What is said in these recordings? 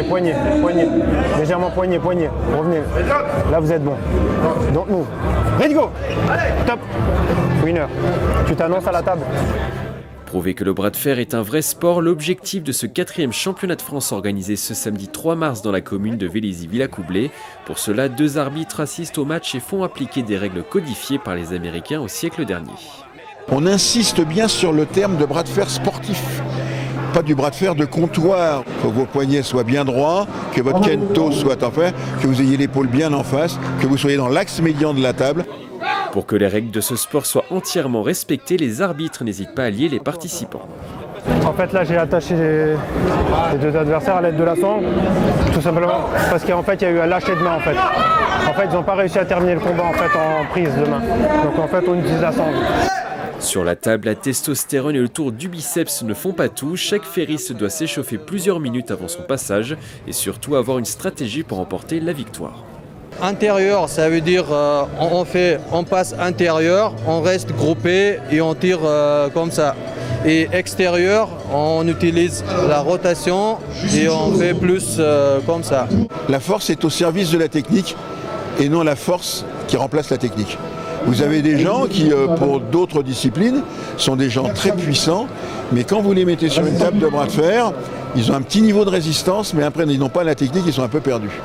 poignet. Légèrement poignet. Revenez. Là, vous êtes bon. Don't move. Let's go. Top. Winner. Tu t'annonces à la table. Prouver que le bras de fer est un vrai sport, l'objectif de ce 4e championnat de France organisé ce samedi 3 mars dans la commune de Vélizy-Villacoublay. Pour cela, 2 arbitres assistent au match et font appliquer des règles codifiées par les Américains au siècle dernier. On insiste bien sur le terme de bras de fer sportif, pas du bras de fer de comptoir. Il faut que vos poignets soient bien droits, que votre kento soit en fait, que vous ayez l'épaule bien en face, que vous soyez dans l'axe médian de la table. Pour que les règles de ce sport soient entièrement respectées, les arbitres n'hésitent pas à lier les participants. En fait, là, j'ai attaché les 2 adversaires à l'aide de la sangle, tout simplement parce qu'en fait, il y a eu un lâcher de main. En fait, ils n'ont pas réussi à terminer le combat en prise de main. Donc, en fait, on utilise la sangle. Sur la table, la testostérone et le tour du biceps ne font pas tout. Chaque ferriste doit s'échauffer plusieurs minutes avant son passage et surtout avoir une stratégie pour remporter la victoire. Intérieur, ça veut dire on passe intérieur, on reste groupé et on tire comme ça. Et extérieur, on utilise la rotation et on fait plus comme ça. La force est au service de la technique et non la force qui remplace la technique. Vous avez des gens qui, pour d'autres disciplines, sont des gens très puissants, mais quand vous les mettez sur une table de bras de fer, ils ont un petit niveau de résistance, mais après ils n'ont pas la technique, ils sont un peu perdus.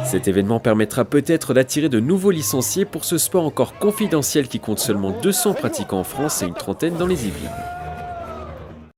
Cet événement permettra peut-être d'attirer de nouveaux licenciés pour ce sport encore confidentiel qui compte seulement 200 pratiquants en France et une trentaine dans les Yvelines.